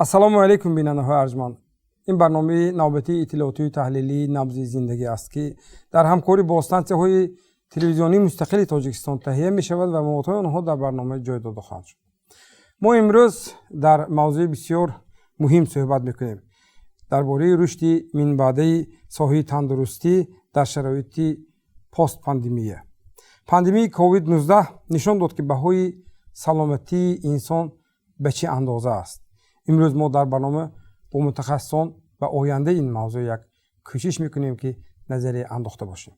ассалому алайкум бинандаҳои арҷманд. ин барномаи навбатии иттилоотиву таҳлилии набзи зиндагӣ аст ки дар ҳамкорӣ бо стансияҳои телевизионии мустақили тоҷикистон таҳия мешавад ва маводҳои онҳо дар барнома ҷой дода хоҳанд шуд. мо имрӯз дар мавзӯи бисёр муҳим суҳбат мекунем дар бораи рушди минбаъдаи соҳаи тандурустӣ дар шароити постпандемия. Пандемияи COVID-19 нишон дод ки баҳои саломатии инсон ба чӣ андоза аст. имрӯз мо дар барнома бо мутахассисон ва ояндаи ин мавзӯъ як кӯшиш мекунем ки назария андохта бошем.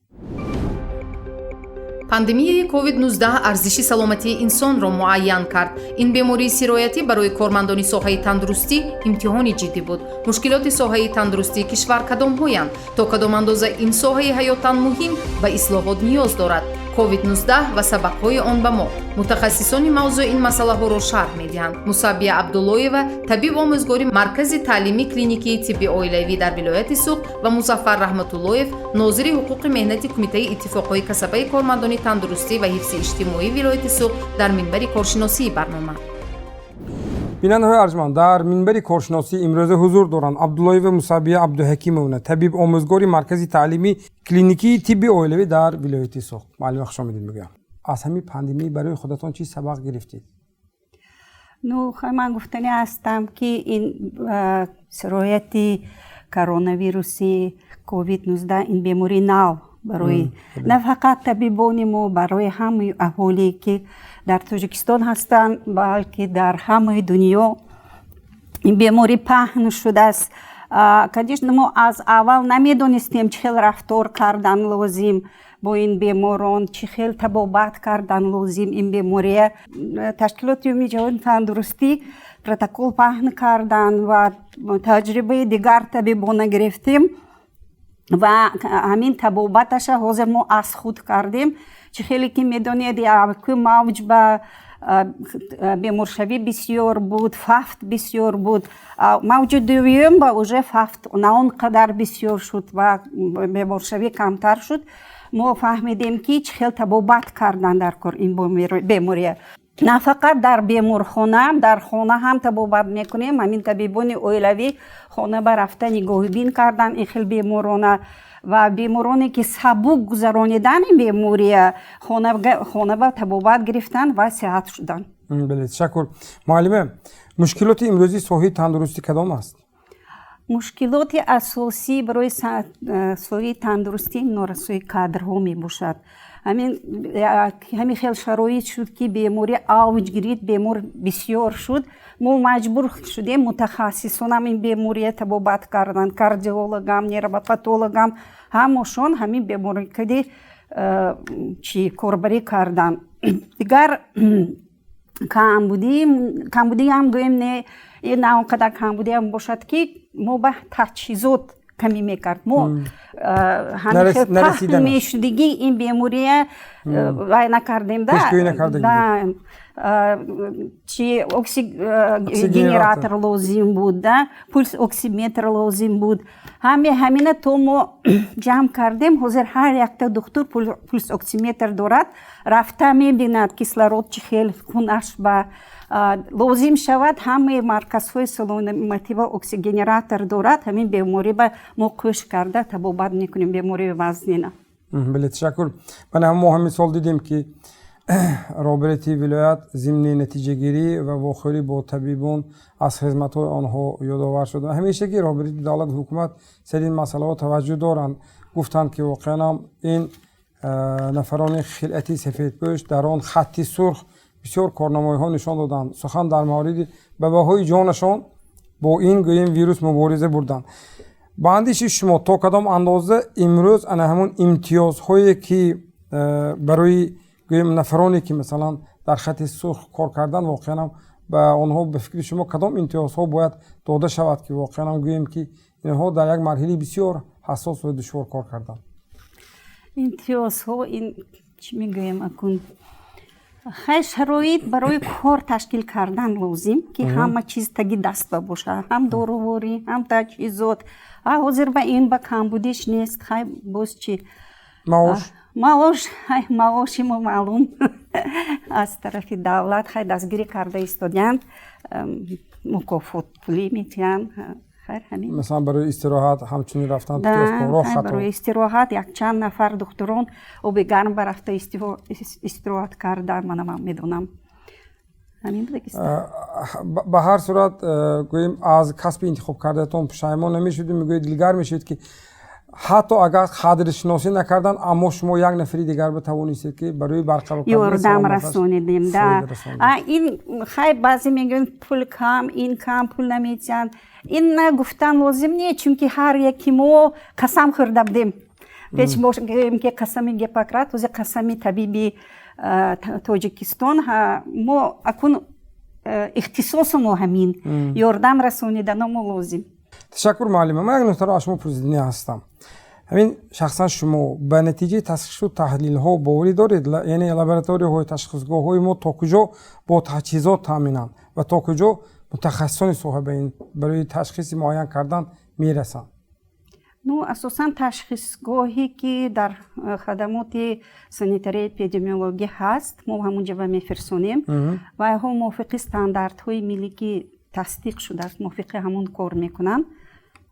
пандемияи COVID-19 арзиши саломатии инсонро муайян кард. Ин бемории сироятӣ барои кормандони соҳаи тандурустӣ имтиҳони ҷиддӣ буд. Мушкилоти соҳаи тандурустии кишвар кадомҳоянд? То кадом андоза ин соҳаи ҳаётан муҳим ба ислоҳот ниёз дорад? COVID-19 ва сабақҳои он ба мо. мутахассисони мавзӯи ин масъалаҳоро шарҳ медиҳанд. Мусаббия Абдуллоева, табиб омӯзгори маркази таълимии клиникии тибби оилавӣ дар вилояти Суғд ва Музаффар Раҳматуллоев, нозири ҳуқуқи меҳнати кумитаи иттифоқҳои касабаи кормандони тандурустӣ ва ҳифзи иҷтимоии вилояти Суғд дар минбари коршиносии барнома. бинандаҳои арҷманд, дар минбари коршиносӣ имрӯза ҳузур доранд Абдуллоева Мусаббия Абдуҳакимовна, табиб омӯзгори маркази таълимии клиникии тибби оилавӣ дар вилояти Суғд. маълума хуш омадед мегӯям. аз ҳамин пандемия барои худатон чӣ сабақ гирифтед? ман гуфтани ҳастам ки ин сирояти коронавируси COVID-19 ин бемории нав барои на фақат табибони мо, барои ҳамаи аҳолие ки дар Тоҷикистон ҳастанд, балки дар ҳамаи дунё ин беморӣ паҳн шудааст. Конечно, мо аз аввал намедонистем чӣ хел рафтор кардан лозим бо ин беморон, чӣ хел табобат кардан лозим ин бемория. Ташкилоти умуми ҷаҳони тандурустӣ протокол паҳн кардан ва таҷрибаи дигар табибона гирифтем ва ҳамин табобаташа ҳозир мо аз худ кардем. чӣ хеле ки медонед ки мавҷ ба беморшавӣ бисёр буд, фафт бисёр буд. мавҷи дуюм ба уже фафт на он қадар бисёр шуд ва беморшавӣ камтар шуд. мо фаҳмидем ки чӣ хел табобат кардан дар ин бемория. на фақат дар беморхона, дар хона ҳам табобат мекунем. ҳамин табибони оилавӣ хона ба рафта нигоҳубин кардан ин хел беморона ва бемороне ки сабук гузаронидани бемория хона ба табобат гирифтанд ва сиҳат шуданд. бале, ташаккур. муаллима, мушкилоти имрӯзи соҳаи тандурустӣ кадом аст? мушкилоти асосӣ барои соҳаи тандурустӣ норасои кадрҳо мебошад. ҳамин хел шароит шуд ки беморӣ авҷ гирид, бемор бисёр шуд. мо маҷбур шудем мутахассисонам ин бемория табобат кардан, кардиологам, нервопатологам, ҳамошон ҳамин беморикади корбарӣ кардан. дигар камбудӣ ҳам гӯем не на он қадар камбудӣ ҳам бошад ки мо ба таҷҳизот камӣ мекард. мо ҳамин мешудагӣ ин бемория вай накардем генератор лозим буд, пулс оксиметр лозим буд. ҳамина то мо ҷамъ кардем. ҳозир ҳар якта духтур пулс оксиметр дорад, рафта мебинад кислород чӣ хел хунаш ба лозим шавад. ҳамаи марказҳои саломатӣ ва оксигенератор дорад. ҳамин беморӣ ба мо кӯш карда табобат мекунем, бемории вазнина. бале, ташаккур. мо ҳам мисол дидем ки роҳбарияти вилоят зимни натиҷагирӣ ва вохӯрӣ бо табибон аз хизматҳои онҳо ёдовар шуд. ҳамешагӣ роҳбарияти давлат ҳукумат сар ин масъалаҳо таваҷҷӯҳ доранд. гуфтанд ки воқеан ин нафарони хилъати сафедпӯш дар он хатти сурх бисёр корнамоиҳо нишон доданд. сухан дар мавриди ба баҳои ҷонашон бо ин гӯем вирус мубориза бурданд. ба андеши шумо то кадом андоза имрӯз ана ҳамон имтиёзҳое ки барои гӯем нафароне ки масалан дар хатти сурх кор кардан, воқеан ба онҳо ба фикри шумо кадом имтиёзҳо бояд дода шавад ки воқеан гӯем ки инҳо дар як марҳилаи бисёр ҳассос ва душвор кор карданд? имтиёзҳо ин чӣ мегӯем акун хай шароит барои кор ташкил кардан лозим ки ҳама чиз таги даст ба бошад, ҳам доруворӣ, ҳам таҷҳизот. ҳозир ба ин ба камбудиш нест. хай боз чӣ маоши мо маълум аз тарафи давлат хай дастгирӣ карда истоданд, мукофот пулӣ метиҳанд. مثلا برای استراحت همچنین رفتن تو راه خطا برای استراحت یک چند نفر دکتران آب گرم برفته استراحت کردن. من میدونم همین بوده که به هر صورت گوییم از کسب انتخاب کردهتون پشیمان نمیشید، میگویید دلگرم میشید که حتی اگر خاطرشناسی نکردن اما شما یک نفری دیگر بتوانید که برای برقرار کردن یاردم رسانیدیم. این خیلی بعضی میگن پول کم، این کم پول نمیدن. این گفتن لازم نیست، چون که هر یکی ما قسم خورده بودیم. پیش میگیم که قسمی گپاکرات و قسمی طبیبی تاجیکستان ما اکن اختصاص ما همین یاردم رسانیدن ما لازم. تشکر معلم. من یک نکته را از شما پرسیدنی هستم. همین شخصا شما به نتیجه تشخیص و تحلیل ها باوری دارید؟ یعنی لابراتوری های تشخیصگاه های ما تا کجا با تجهیزات تامینند و تا کجا متخصصان صاحب این برای تشخیص معین کردن میرسند؟ نو اساسا تشخیصگاهی که در خدمات سانیتری اپیدمیولوژی هست ما همونجا میفرستیم و هم موافق استانداردهای ملی که تصدیق شده است موافق همون کار میکنن،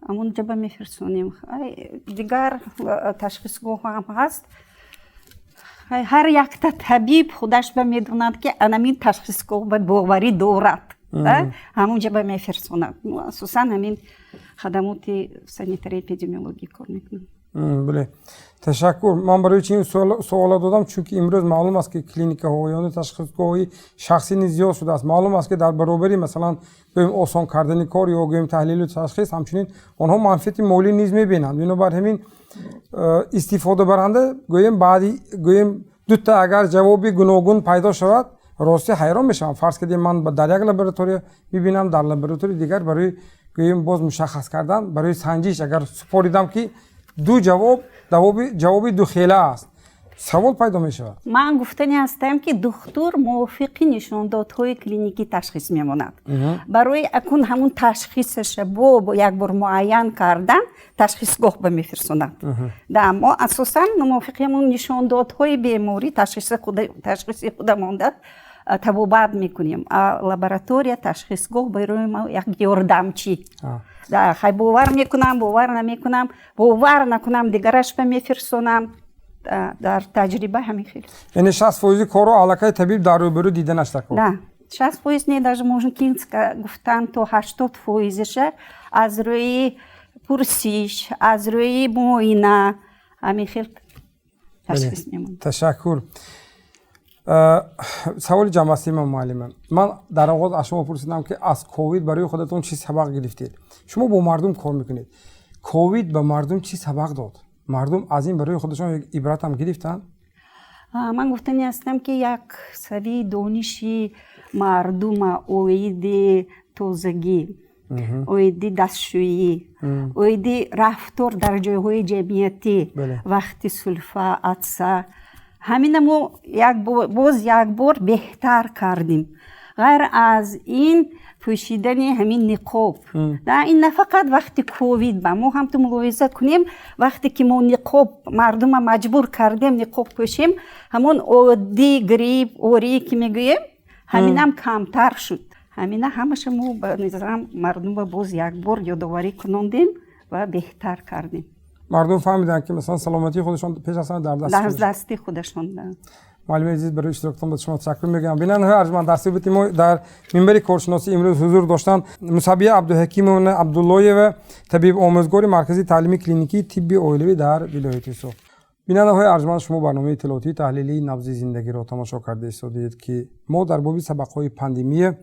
همونجا میفرستیم. دیگر تشخیصگاه هم هست. هر یک طبیب خودش میدوند که همین تشخیصگاه باوری دارد، همونجا میفرستند. اساسا همین خدمات سانیتری اپیدمیولوژی کار میکنن. بله، تشکر. من برای چین سوال دادم چون که امروز معلوم است که کلینیک ها یا تشخیصگاهی شخصی نیز زیاد شده است. معلوم است که در برابری مثلا گویم آسان کردن کار یا گویم تحلیل و تشخیص همچنین آنها منفعت مالی نیز میبینند. بنابر همین استفاده برنده گویم بعدی گویم دو تا اگر جوابی گوناگون پیدا شود راستی حیران میشم. فرض کنید من در یک لابراتوری میبینم، در لابراتوری دیگر برای گویم باز مشخص کردن برای سنجش اگر سپاریدم که دو جوابی دو خیله است، سوال پیدا می شود. من گفتنی هستم که دکتر موافق نشاندادهای کلینیکی تشخیص میماند. برای اکون همون تشخیصش با یک بار معین کردن تشخیصگاه به میفرستند. اما اساسا موافق همون نشاندادهای بیماری تشخیص خود مانده تبابت میکنیم. لابراتوری تشخیصگاه برای ما یک یاردمچی. خیلی باور میکنم، باور نمیکنم، باور نکنم دیگرش به میفرستونم. در تجربه همین خیلی. یعنی 60% کارو علاقه طبیب در روبرو دیدنش تکو. نه 60% نه، даже можно گفتن تا 80% از روی پرسش، از روی معاینه همین خیلی تشخیص میمونه. تشکر. سوال جمعی من معلم. من در آغاز از شما پرسیدم که از کووید برای خودتون چی سبق گرفتید؟ شما با مردم کار میکنید. کووید به مردم چی سبق داد؟ مردم از این برای خودشون یک عبرت هم گرفتن؟ من گفتنی هستم که یک سوی دانشی مردم اوید تازگی، اوید دستشویی، اوید رفتار در جایهای جمعیتی، وقتی سلفه، عطسه، همین ما باز یک بار بهتر کردیم. غیر از این پوشیدن همین نقاب. این نه فقط وقتی کووید با ما هم تو ملاحظه کنیم وقتی که ما نقاب مردم مجبور کردیم نقاب پوشیم همون عادی گریپ اوری که میگوییم همین هم کمتر شد. همین همش ما به نظرم مردم باز یک بار یادآوری کنندیم و بهتر کردیم. مردم فهمیدن که مثلا سلامتی خودشون پیش از همه در دست خودشون دارن. معلم عزیز برای اشتراکتون با شما تشکر میگم. بیننده ارجمند در صحبت ما در منبر کارشناسی امروز حضور داشتن مصابیه عبدالحکیم و عبداللهی و طبیب آموزگار مرکزی تعلیمی کلینیکی طب اولوی در ولایت سوخت. بیننده های ارجمند شما برنامه اطلاعاتی تحلیلی نبزی زندگی را تماشا کرده استادید که ما در باب سبق‌های پندمیا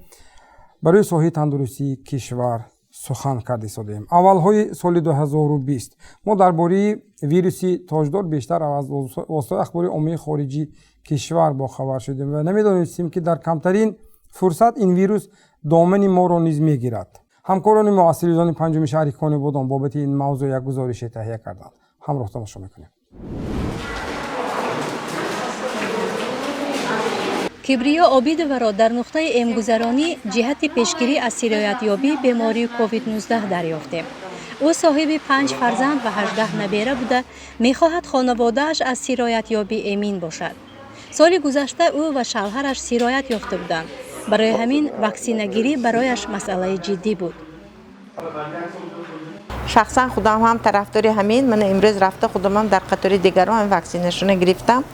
برای صحه تندرستی کشور سخن کرده استادیم. اول‌های سال 2020 ما درباره ویروسی توجدار بیشتر از واسطه اخبار عمومی خارجی کشور با خبر شدیم و نمیدانستیم که در کمترین فرصت این ویروس دامنی ما را نیز میگیرد. همکاران ما از تلویزیون پنجم شهریکان بودن بابت این موضوع یک گزارش تهیه کردند. همراه تماشا میکنیم. کبریا عابدوی در نقطه امگذرانی جهت پیشگیری از سرایت یابی بیماری کووید 19 دریافتیم. او صاحب 5 فرزند و 18 نبیره بوده، میخواهد خانواده‌اش از سرایت یابی امین باشد. سال گذشته او و شوهرش سرایت یافته بودند. برای همین واکسینه گیری برایش مسئله جدی بود. شخصا خودم هم طرفدار همین، من امروز رفته خودم هم در قطار دیگران هم واکسینشون گرفتم.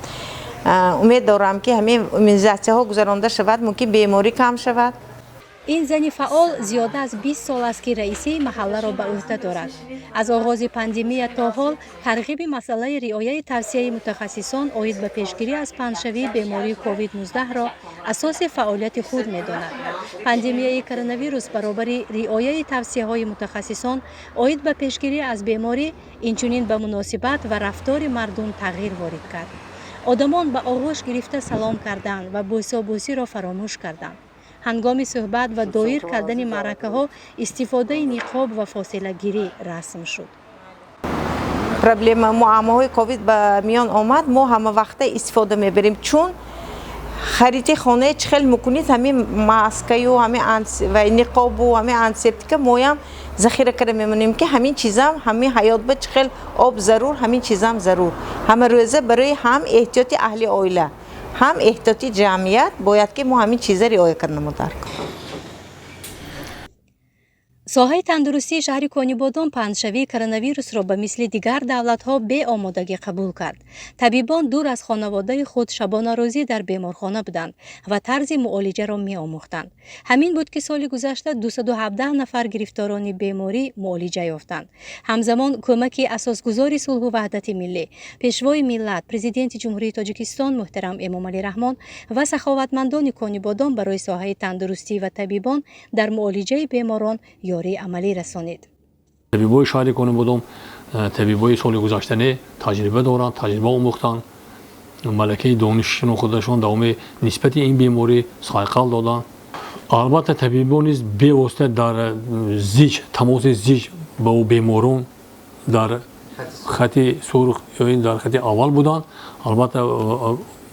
امید دارم که همین ایمونیزاسیون ها گذرانده شود، ممکن بیماری کم شود. این زن فعال زیاده از 20 سال است که رئیسی محله را به عهده دارد. از آغاز پندمیا تا حال ترغیب مسئله رعایت توصیه متخصصان آید به پیشگیری از پنه‌شوی بیماری کووید 19 را اساس فعالیت خود می‌داند. پندمیای کرونا ویروس برابر رعایت توصیه‌های متخصصان آید به پیشگیری از بیماری اینچنین به مناسبت و رفتار مردم تغییر وارد کرد. آدمان به آغوش گرفته سلام کردند و بوسابوسی را فراموش کردند. هنگام صحبت و دایر کردن معرکه ها استفاده نقاب و فاصله گیری رسم شد. پرابلم معماهای کووید به میان آمد، ما همه وقت استفاده میبریم، چون خرید خانه چخل میکنید همین ماسک و همین و نقاب و همین انسپتیک ما ذخیره کرده میمونیم که همین چیزام همین حیات به چخل آب ضرور، همین چیزام ضرور، همه روزه برای هم احتیاطی اهل عائله هم احتیاطی جمعیت باید که ما همین چیزا رعایت کنیم. соҳаи тандурустии шаҳри Конибодон пандшавии коронавирусро ба мисли дигар давлатҳо беомодагӣ қабул кард. Табибон дур аз хонаводаи худ шабонарӯзӣ дар беморхона буданд ва тарзи муолиҷаро меомӯхтанд. Ҳамин буд ки соли гузашта 217 нафар гирифторони беморӣ муолиҷа ёфтанд. Ҳамзамон кӯмаки асосгузори сулҳу ваҳдати миллӣ, пешвои миллат, президенти ҷумҳурии Тоҷикистон муҳтарам Эмомалӣ Раҳмон ва саховатмандони Конибодон барои соҳаи тандурустӣ ва табибон дар муолиҷаи беморон یاری عملی رسانید. طبیبای شهر کنیبودم طبیبای سال گذشته تجربه دارند، تجربه آموختند، ملکه دانششون خودشون دوام نسبت این بیماری سایقل دادن. البته طبیبان نیز به واسطه در زیج تماس زیج با بیماران در خط سرخ یا این در خط اول بودند. البته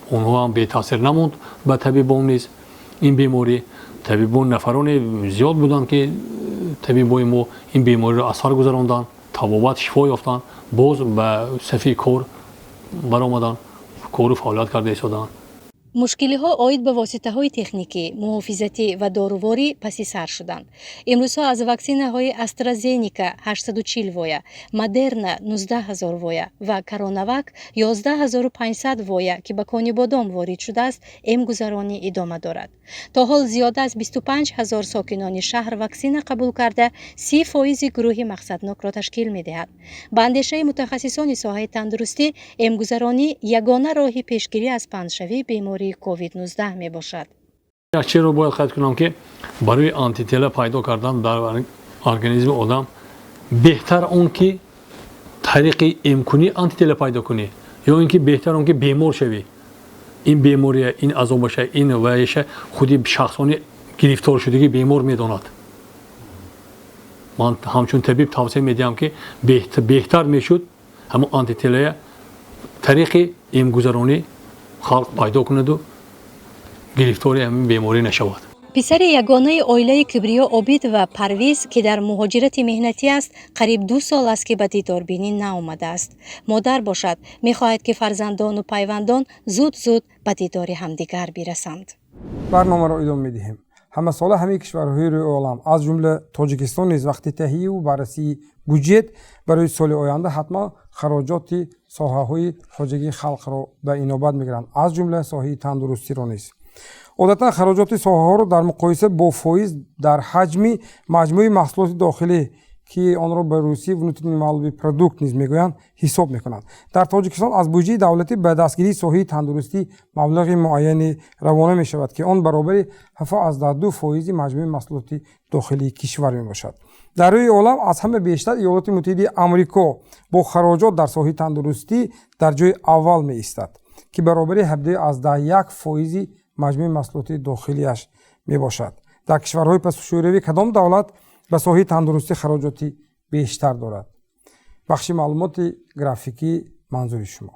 اونها هم به تاثیر نموند به طبیبان نیز این بیماری. طبیبان نفران زیاد بودند که طبیبای ما این بیماری را اثر گذراندن، تبابت شفا یافتن، باز به صفحه کار برآمدن، کار و فعالیت کرده ایستادن. مشکلی‌ها آید به واسطه‌های تکنیکی، محافظتی و داروواری پسی سر شدند. امروزها از واکسین‌های استرازینیکا 840 وایه، مدرنا 19000 وایه و کروناوک 11500 وایه که به کنیبودان وارد شده است، امگذرانی ادامه دارد. تا حال زیاده از 25000 ساکنان شهر واکسین قبول کرده، 30% گروه مقصدناک را تشکیل می‌دهد. به اندیشه متخصصان ساحه تندرستی، امگذرانی یگانه راه پیشگیری از پنه‌شوی بیماری کووید 19 می باشد. یک چیز رو باید قید کنم که برای آنتیتله پیدا کردن در ارگانیسم آدم بهتر اون که طریق امکانی آنتیتله پیدا کنی یا اینکه بهتر اون که بیمار شوی. این بیماری این عذاب باشه این وایش خودی شخصانی گرفتار شدگی بیمار میداند. من همچون طبیب توصیه میدم که بهتر میشد همون آنتیتله طریق امگذرانی خلق پیدا کند و گرفتاری همین بیماری نشود. پسر یگانه عائله کبریا عابد و پرویز که در مهاجرت مهنتی است، قریب 2 سال است که به دیداربینی نآمده است. مادر باشد می‌خواهد که فرزندان و پیوندان زود به دیدار همدیگر برسند. برنامه را ادامه می‌دهیم. همه ساله همه کشورهای روی عالم از جمله تاجیکستان نیز وقتی تهیه و بررسی بودجه برای سال آینده حتما خراجات соҳаҳои хоҷагии халқ ро ба инобат мегиранд, аз ҷумла соҳаи тандурустиро низ. одатан хароҷоти соҳаҳоро дар муқоиса бо фоиз дар ҳаҷми маҷмӯи маҳсулоти дохилӣ ки онро ба русӣ внутренний валовый продукт низ мегӯянд ҳисоб мекунанд. дар тоҷикистон аз буҷаи давлатӣ ба дастгирии соҳаи тандурустӣ маблағи муайяне равона мешавад ки он баробари 7-12% маҷмӯи маҳсулоти дохилии кишвар мебошад. дар рӯи олам аз ҳама бештар иёлоти муттаҳидаи амрико бо хароҷот дар соҳаи тандурустӣ дар ҷои аввал меистад ки баробари 17.1% маҷмӯи маҳсулоти дохилияш мебошад. дар кишварҳои пасушӯравӣ кадом давлат ба соҳаи тандурустӣ хароҷоти бештар дорад? бахши маълумоти графикӣ манзури шумо.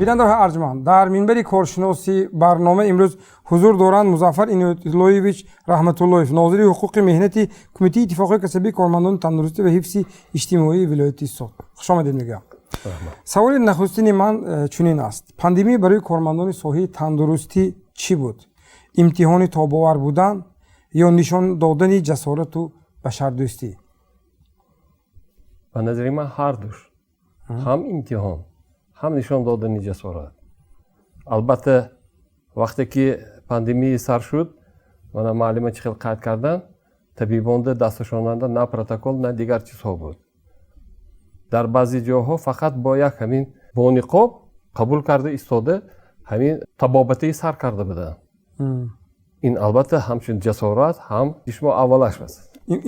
бинандаҳои арҷманд, дар минбари коршиноси барнома имрӯз ҳузур доранд Музаффар Иноятуллоевич Раҳматуллоев, нозири ҳуқуқи меҳнати Кумитаи иттифоқии касбии кормандони тандурустӣ ва ҳифзи иҷтимоии вилояти Сол. Хуш омадед мегӯям. саволи нахустини ман чунин аст. Пандемия барои кормандони соҳаи тандурустӣ чӣ буд? имтиҳони тобовар будан ё нишон додани ҷасорату башардӯстӣ? ба назари ман ҳардуш. ҳам имтиҳон, ҳам нишон додани ҷасорат. албатта вақте ки пандемия сар шуд, мана маълума чӣ хел қайд кардан, табибонда дасташонанда на протокол, на дигар чизҳо буд. дар баъзе ҷоҳо фақат бо як ҳамин бо ниқоб қабул карда истода ҳамин табобатии сар карда буданд. ин албатта ҳамчун ҷасорат, ҳам шумо аввалаш аст.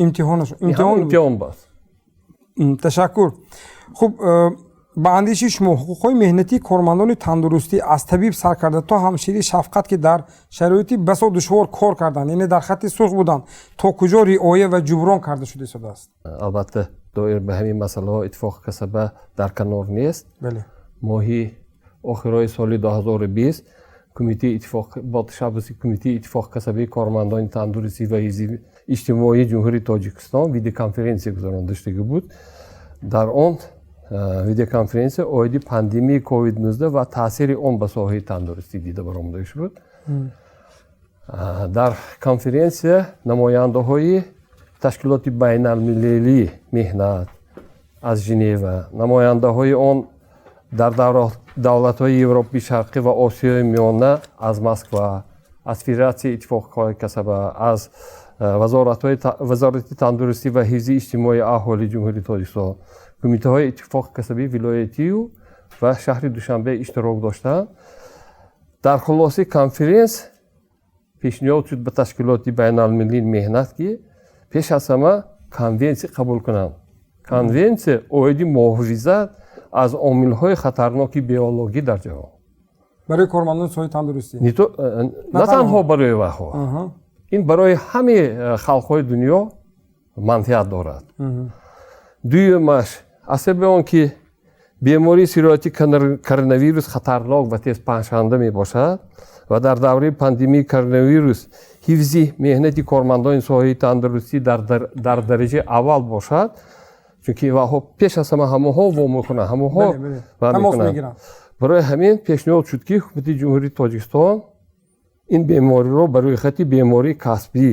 имтиҳон баст. ташаккур. хуб, ба андеши шумо ҳуқуқҳои меҳнатии кормандони тандурустӣ аз табиб сар карда то ҳамшири шафқат ки дар шароити басо душвор кор карданд, яъне дар хатти сух буданд, то куҷо риоя ва ҷуброн карда шуда истодааст? албатта доир ба ҳамин масъалаҳо иттифоқи касба дар канор нест. моҳи охирҳои соли 2020 бо ташаббуси Кумитаи иттифоқи касбии кормандони тандурустӣ ва ҳифзи иҷтимоии ҷумҳурии Тоҷикистон видеоконференсия гузаронда шудагӣ буд. дар он видеоконференсия оиди пандемияи COVID-19 ва таъсири он ба соҳаи тандурустӣ дида баромада шуд. дар конференсия намояндаҳои ташкилоти байналмилалии меҳнат аз Женева, намояндаҳои он дар давлатҳои Европаи Шарқӣ ва Осиёи Миёна аз Москва, аз Федератсияи иттифоқҳои касба, аз вазорати тандурустӣ ва ҳифзи иҷтимоии аҳолии ҷумҳурии Тоҷикистон, кумитаҳои иттифоқи касбии вилоятию ва шаҳри Душанбе иштирок доштанд. дар хулоси конференс пешниҳод шуд ба ташкилоти байналмилалии меҳнат ки пеш аз ҳама конвенсия қабул кунанд. конвенсия оиди муҳофизат аз омилҳои хатарноки биологӣ дар ҷаҳон барои кормандони соҳаи тандурустӣ, на танҳо барои ваҳо, ин барои ҳамаи халқҳои дунё манфиат дорад. дуюмаш аз сабаби он ки бемории сироятии коронавирус хатарнок ва тез паҳншаванда мебошад ва дар давраи пандемияи коронавирус ҳифзи меҳнати кормандони соҳаи тандурустӣ дар дараҷаи аввал бошад, чунки ваҳо пеш аз ҳама ҳамоҳо вомекунанд, ҳамоҳо мекунанд. барои ҳамин пешниҳод шуд ки ҳукумати ҷумҳурии Тоҷикистон ин бемориро ба рӯйхати бемории касбӣ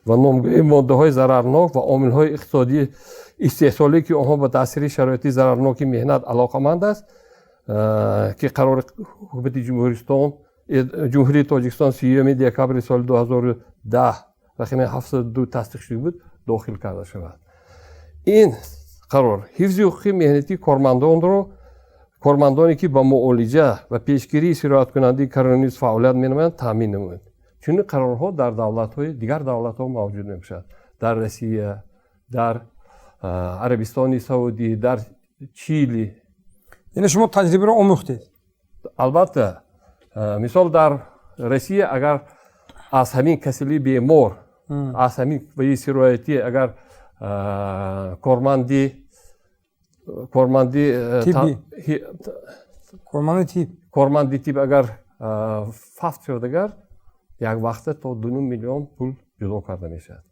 ва номгӯии моддаҳои зарарнок ва омилҳои иқтисодии истеҳсолие ки онҳо ба таъсири шароити зарарноки меҳнат алоқаманд аст, ки қарори ҳукумати ҷумҳурии Тоҷикистон 30 декабри соли 2010 рақами 702 тасдиқ шуда буд, дохил карда шавад. ин қарор ҳифзи ҳуқуқи меҳнатии кормандоне ки ба муолиҷа ва пешгирии сирояткунандии коронавирус фаъолият менамоянд таъмин намоянд. чунин қарорҳо дар дигар давлатҳо мавҷуд мебошад. дар Россия, дар Арабистони Саудӣ, дар Чили. яъне шумо таҷрибаро омӯхтед? албатта. мисол дар Россия агар аз ҳамин касали бемор, аз ҳамин ваи сироятӣ агар корманди тиб агар фавт шуд, агар як вақта то 2 миллион пул ҷудо карда мешавад.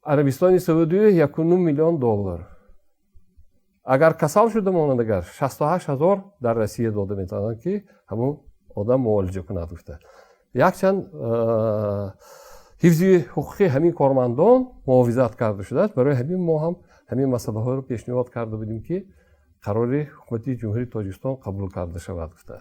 Арабистони Саудӣ 1.9 миллион $. агар касал шуда монад, агар 68,000 дар Россия дода метавонад ки ҳамон одам муолиҷа кунад гуфта. якчанд ҳифзи ҳуқуқи ҳамин кормандон муҳофизат карда шудааст. барои ҳамин мо ҳам ҳамин масъалаҳоро пешниҳод карда будем ки қарори ҳукумати ҷумҳурии Тоҷикистон қабул карда шавад гуфта.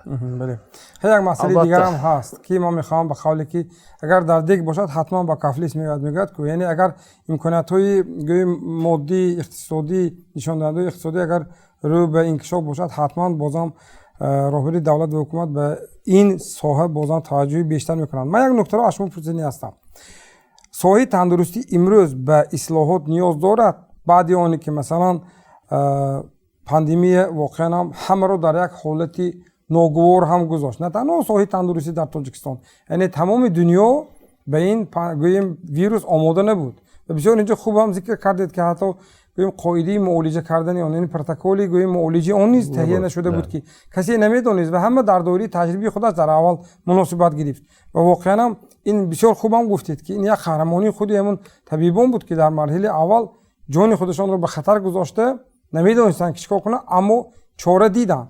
як масъалаи дигарам ҳаст ки ман мехоҳам ба қавле ки агар дар дег бошад ҳатман ба кафлис мегӯяд ку, яъне агар имкониятҳои гӯи моддии иқтисодӣ, нишондиҳандаҳои иқтисодӣ агар рӯ ба инкишоф бошад, ҳатман бозам роҳбари давлат ва ҳукумат ба ин соҳа бозам таваҷҷӯҳи бештар мекунанд. ман як нуктаро аз шумо пурсида ҳастам. соҳаи тандурустӣ имрӯз ба ислоҳот ниёз дорад баъди оне ки масалан пандемия воқеан ҳам ҳамаро дар як ҳолати ногувор ҳам гузошт, на танҳо соҳаи тандурустӣ дар Тоҷикистон, яъне тамоми дунё ба ин гӯем вирус омода набуд. ва бисёр инҷо хуб ҳам зикр кардед ки ҳатто گویم قاعده معالجه کردن آن، یعنی پروتکلی گویم معالجه آن نیز تهیه نشده بود که کسی نمیدونست و همه در دوره تجربی خودش در اول مناسبت گرفت و واقعا هم این بسیار خوب هم گفتید که این یک قهرمانی خود همون طبیبان بود که در مرحله اول جان خودشان رو به خطر گذاشته، نمیدونستن که چیکار کنن اما چاره دیدن.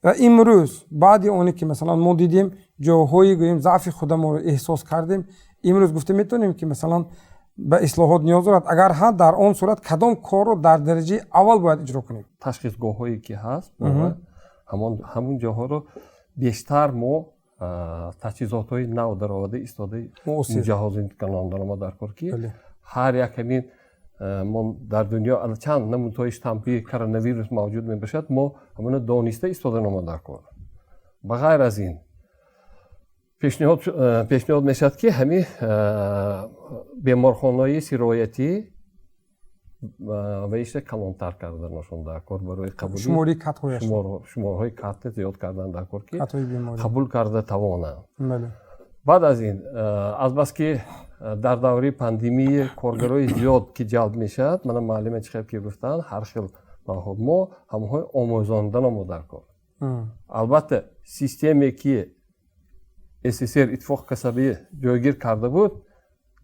و امروز بعد اونی که مثلا ما دیدیم جاهای گویم ضعف خودمون رو احساس کردیم، امروز گفته میتونیم که مثلا به اصلاحات نیاز دارد. اگر ها در آن صورت کدام کار رو در درجه اول باید اجرا کنیم؟ تشخیصگاه‌هایی که هست همون جاها رو بیشتر ما تجهیزات‌های نو در آورده ایستاده مجهزین کننده ما در کار کی هر یک همین ما در دنیا چند نمونه‌های شتامپی کرونا ویروس موجود میباشد ما همون دانسته ایستاده ما در کار. بغیر از این پیشنهاد میشد که همین بیمارخانه‌های سرایتی و ایش کلانتر کردنشون در کار برای قبول شمارهای کات زیاد کردن در کار که قبول کرده توانند. بعد از این از بس که در دوره پاندمی کارگرای زیاد که جلب میشد، من معلم چخب که گفتن هر خیل ما همه آموزاندن ما در کار. البته سیستمی که СССР اتفاق کسبی جایگیر کرده بود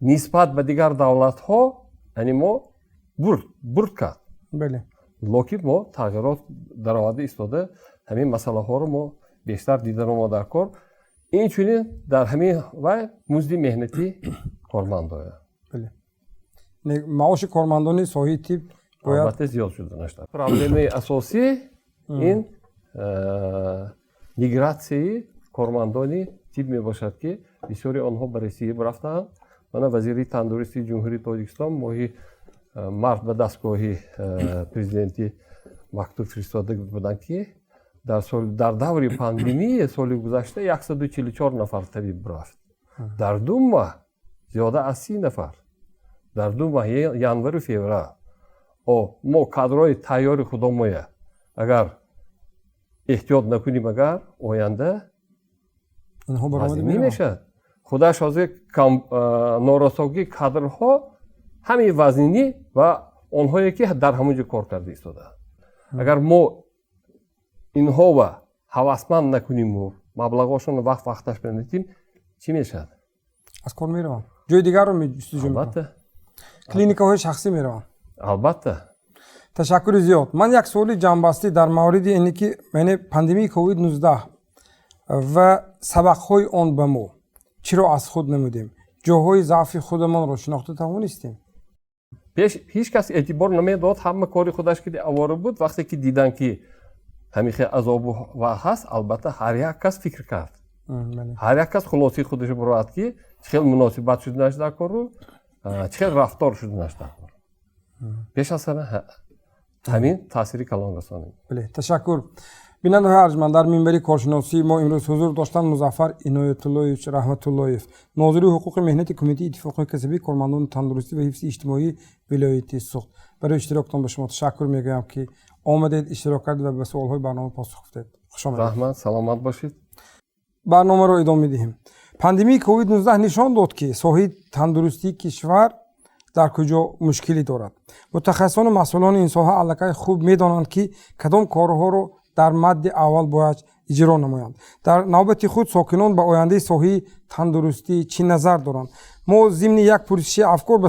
نسبت به دیگر دولت ها یعنی ما برد کرد. بله. لکن ما تغییرات در آورده ایستاده همین مسئله ها رو ما بیشتر دیدن ما در کار. این چونین در همین و مزد مهنتی کارمندان. بله. معاش کارمندان صحیح تیپ باید البته زیاد شده نشده. پرابلم اساسی این میگراتسی کارمندانی تیپ میباشد که بسیاری آنها به روسیه برفتند. من وزیر تندورستی جمهوری تاجیکستان ماهی март ба дастгоҳи президенти мактуб фиристода буданд ки дар даври пандемия соли гузашта 144 нафар табиб рафт. дар 2 моҳ зиёда аз 30 нафар. дар 2 моҳ январу феврал мо кадрои тайёри худомоя агар эҳтиёт накунем агар оянда вазни мешавад. худаш ҳозир норасогии кадрҳо ҳамин вазнинӣ ва онҳое ки дар ҳамон ҷо кор карда истодаанд. агар мо инҳо ва ҳавасманд накуниму маблағҳошонро вақташ бенатим чӣ мешавад? аз кор мераванд, ҷои дигарро меҷустуҷӯ мекунанд, клиникаҳои шахсӣ мераванд. албатта. ташаккури зиёд. ман як суоли ҷамъбастӣ дар мавриди ине ки яъне пандемияи COVID-19 ва сабақҳои он ба мо чиро аз худ намудем? ҷоҳои заъфи худамонро шинохта тавонистем? ҳеҷ кас эътибор намедод, ҳама кори худаш ки авора буд. вақте ки дидан ки ҳамин хел азобу ва ҳаст, албатта ҳар як кас фикр кард. ҳар як кас хулосаи худашро барояд ки чӣ хел муносибат шуданаш дар кору чӣ хел рафтор шуданаш дар кор. пеш аз ҳама ҳамин таъсири калон расонид. ташаккур. бинандаҳои арҷманд, дар минбари коршиносӣ мо имрӯз ҳузур доштанд музаффар иноятуллоевич раҳматуллоев, нозири ҳуқуқи меҳнати кумитаи иттифоқҳои касбии кормандони тандурустӣ ва ҳифзи иҷтимоӣ вилояти суғд. барои иштироктон ба шумо ташаккур мегӯям ки омадед, иштирок кардед ва ба суолҳои барнома посух гуфтед. хушомадед. раҳмат, саломат бошед. барномаро идома медиҳем. пандемияи COVID-19 нишон дод ки соҳаи тандурустии кишвар дар куҷо мушкилӣ дорад. мутахассисону масъулони ин соҳа аллакай хуб медонанд ки кадом корҳоро дар мадди аввал бояд иҷро намоянд. дар навбати худ сокинон ба ояндаи соҳаи тандурустӣ чӣ назар доранд? мо зимни як пурсиши афкор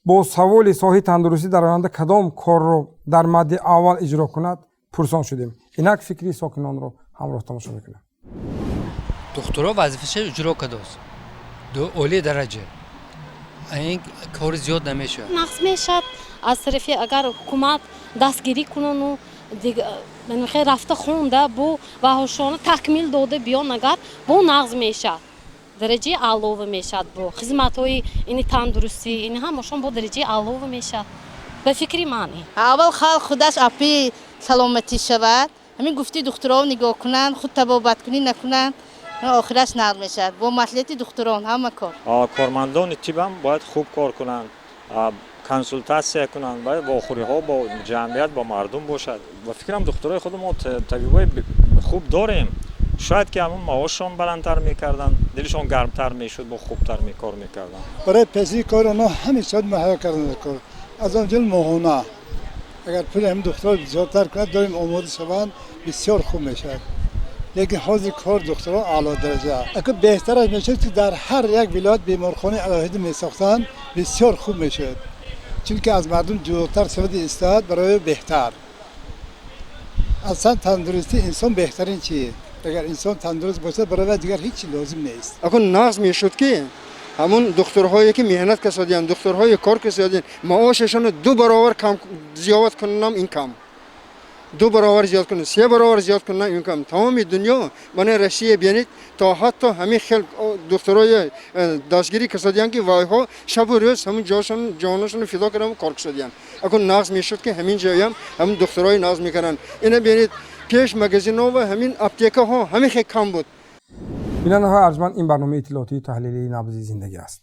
бо саволи соҳаи тандурустӣ дар оянда кадом корро дар мадди аввал иҷро кунад пурсон шудем. инак фикри сокинонро ҳамроҳ тамошо мекунем. духтуро вазифаша иҷро кардааст ду олӣ дараҷа. ин кори зиёд намешавад. нақс мешавад аз тарафи агар ҳукумат дастгирӣ кунану хел рафта хонда бо ваҳошона такмил дода биён агар бо нағз мешавад. дараҷаи аълова мешавад. бо хизматҳои ини тандурустӣ ини ҳамашон бо дараҷаи аълова мешавад. ба фикри ман аввал халқ худаш апи саломатӣ шавад. ҳамин гуфти духтурон нигоҳ кунанд, худ табобаткунӣ накунанд, охираш нақл мешавад. бо маслиҳати духтурон ҳама кор. кормандони тибам бояд хуб кор кунанд, консултация кунанд, бояд вохӯриҳо бо ҷамъият ба мардум бошад. ба фикрам духтурои худ мо табибои хуб дорем. шояд ки ҳамон маошшон баландтар мекарданд, дилшон гармтар мешуд, бо хубтар кор мекарданд. барои пеши кор онҳо ҳамеша муҳайё кардан кор. از آنجا ماهانه اگر پول هم دکترها زیادتر کنند داریم آماده شوند بسیار خوب میشد. لیکن حاضر کار دکترها اعلی درجه اگر بهتر از میشد که در هر یک ولایت بیمارخانه علاهده میساختند بسیار خوب میشد، چون که از مردم جلوتر شود ایستاد برای بهتر. اصلا تندرستی انسان بهترین چیه؟ اگر انسان تندرست باشه برای دیگر هیچ لازم نیست. اگر نقض میشد که همون دکترهایی که مهنت کردن، دکترهای کار کردن، معاششون 2 برابر کم زیاد کنن، این کم 2 برابر زیاد کنن، 3 برابر زیاد کنن، این کم. تمام دنیا من روسیه بیانید تا حتی همین خیل دکترهای دستگیری کردن که وای ها شب و روز همون جانشون فدا کردن کار کردن. اگر نقض میشد که همین جایی هم دکترهای نقض میکردن. اینا بیانید پیش مغازینا و همین اپتیکا ها همین خیلی کم بود. بیننده‌های ارجمند، این برنامه اطلاعاتی تحلیلی نبزی زندگی است.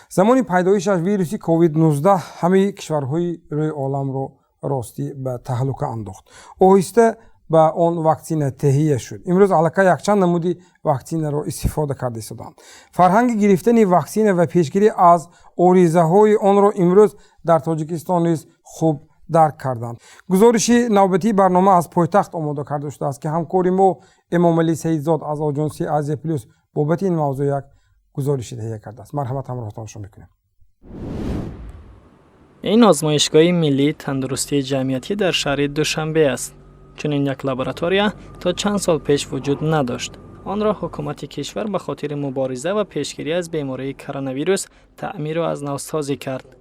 زمانی پیدایش از ویروسی کووید 19 همه کشورهای روی عالم را راستی به تهلکه انداخت. آهسته به آن واکسن تهیه شد. امروز علاقه یکچند نمودی واکسن را استفاده کرده شدند. فرهنگ گرفتن واکسن و پیشگیری از آریزه‌های آن را امروز در تاجیکستان نیز خوب درک کردند. گزارش نوبتی برنامه از پایتخت آماده کرده شده است که همکاری ما امام علی سیدزاد از آژانس آزیا پلاس بابت این موضوع یک گزارش تهیه کرده است. مرحمت همراهتان شما میکنیم. این آزمایشگاه ملی تندرستی جمعیتی در شهر دوشنبه است. چون این یک لابراتوری تا چند سال پیش وجود نداشت. آن را حکومت کشور به خاطر مبارزه و پیشگیری از بیماری کرونا ویروس تعمیر و از نو سازی کرد.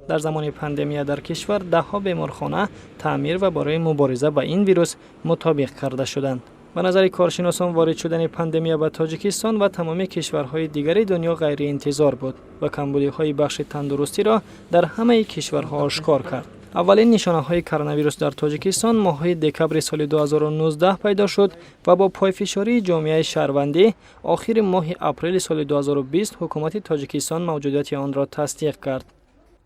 در زمان پندمیا در کشور 10 بیمارخانه تعمیر و برای مبارزه با این ویروس مطابق کرده شدند. به نظر کارشناسان وارد شدن پندمیا به تاجیکستان و تمامی کشورهای دیگر دنیا غیر انتظار بود و کمبودی‌های بخش تندرستی را در همه کشورها آشکار کرد. اولین نشانه‌های کرونا ویروس در تاجیکستان ماه دکبر سال 2019 پیدا شد و با پایفشاری جامعه شهروندی آخر ماه اپریل سال 2020 حکومت تاجیکستان موجودیت آن را تصدیق کرد.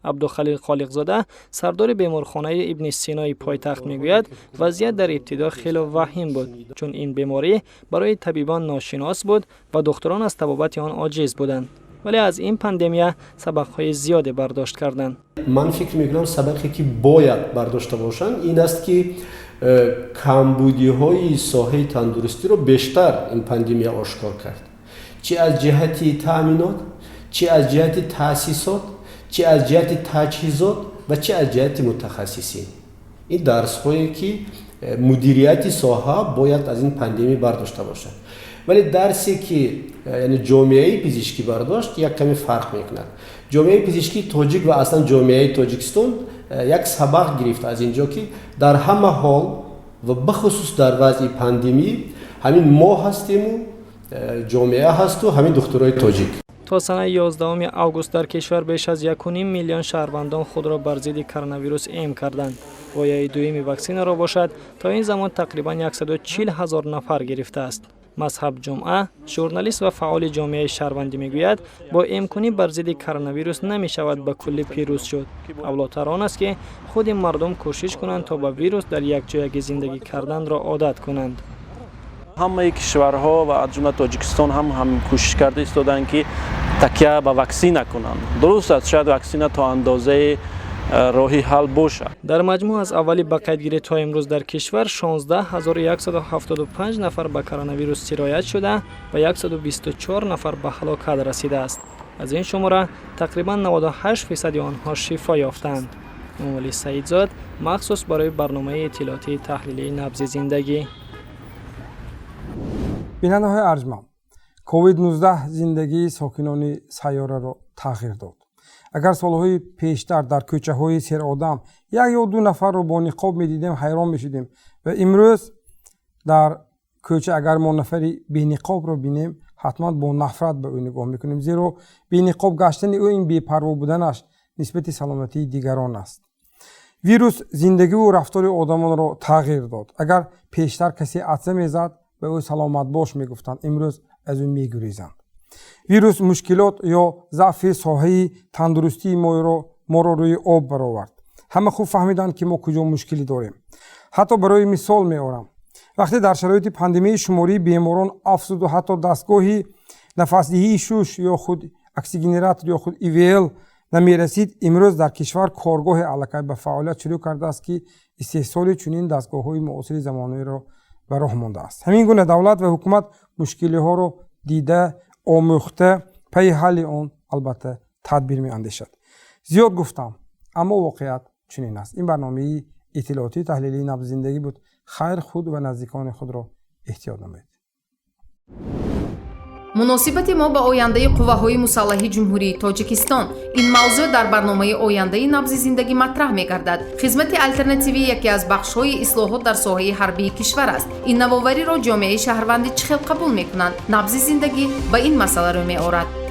عبدالخلیق خالقزاده سردار بیمارخانه ابن سینای پایتخت میگوید وضعیت در ابتدا خیلی وخیم بود چون این بیماری برای طبیبان ناشناس بود و دکتران از طبابت آن عاجز بودند. ولی از این پندمیا سبق‌های زیادی برداشت کردند. من فکر می‌کنم سبقی که باید برداشته باشند این است که کمبودی‌های صحه تندرستی رو بیشتر این پندمیا آشکار کرد. چه از جهت تأمینات، چه از جهت تأسیسات، چه از جهت تجهیزات و چه از جهت متخصصین. این درس‌هایی که مدیریت صحه باید از این پندمی برداشته باشد. ولی درسی که یعنی جامعه پزشکی برداشت یک کمی فرق میکند. جامعه پزشکی تاجیک و اصلا جامعه تاجیکستان یک سبق گرفت از اینجا که در همه حال و بخصوص در وضع پندمی همین ما هستیم و جامعه هست و همین دکترای تاجیک. تا سنه 11 آگوست در کشور بیش از 1.5 میلیون شهروندان خود را بر ضد کرونا ویروس اعم کردند. پایه دوم واکسن را باشد تا این زمان تقریبا 140,000 نفر گرفته است. مذهب جمعه، ژورنالیست و فعال جامعه شهروندی میگوید با امکانی بر ضد کرونا ویروس نمی شود به کلی پیروز شد. اولاتر آن است که خود مردم کوشش کنند تا با ویروس در یک جای زندگی کردن را عادت کنند. همه کشورها و از جمله تاجیکستان هم کوشش کرده ایستادند که تکیه به واکسن نکنند. درست است شاید واکسن تا اندازه راهی حل باشد. در مجموع از اولی به قیدگیری تا امروز در کشور 16175 نفر به کرونا ویروس سرایت شده و 124 نفر به هلاکت رسیده است. از این شماره تقریبا 98% آنها شفا یافتند. امام سیدزاد مخصوص برای برنامه اطلاعاتی تحلیلی نبزی زندگی. بیننده‌های ارجمند، کووید 19 زندگی ساکنان سیاره را تغییر داد. اگر سالهای پیشتر در کوچه‌های سرآدم 1 یا 2 نفر را با نقاب می‌دیدیم حیران می‌شدیم و امروز در کوچه اگر ما نفری بی نقاب را بینیم حتما با نفرت به او نگاه می‌کنیم، زیرا بی نقاب گشتن او این بی‌پروا بودنش نسبت سلامتی دیگران است. ویروس زندگی و رفتار آدمان را تغییر داد. اگر پیشتر کسی عطسه می‌زد به او سلامت باش میگفتند، امروز از او میگریزند. ویروس مشکلات یا ضعف صحی تندرستی ما را روی آب برآورد. همه خوب فهمیدند که ما کجا مشکلی داریم. حتی برای مثال میارم، وقتی در شرایط پندمی شماری بیماران افزود و حتی دستگاهی نفسدهی شوش یا خود اکسیژنراتور یا خود ایویل намерасид, имрӯз дар кишвар коргоҳи аллакай ба фаъолият шурӯъ кардааст, ки истеҳсоли чунин дастгоҳҳои муосири замонаиро ба роҳ мондааст. Ҳамин гуна давлат ва ҳукумат мушкилиҳоро дида, омӯхта, пайи ҳалли он албатта тадбир меандешад. зиёд гуфтам, аммо воқеият чунин аст. ин барномаи иттилоотиву таҳлилии набзи зиндагӣ буд. хайр, худ ва наздикони худро эҳтиёт намоед. муносибати мо ба ояндаи қувваҳои мусаллаҳи ҷумҳурии тоҷикистон. ин мавзӯъ дар барномаи ояндаи набзи зиндагӣ матраҳ мегардад. хизмати алтернативӣ яке аз бахшҳои ислоҳот дар соҳаи ҳарбии кишвар аст. ин навовариро ҷомеаи шаҳрвандӣ чӣ хел қабул мекунанд? набзи зиндагӣ ба ин масъала рӯ меорад.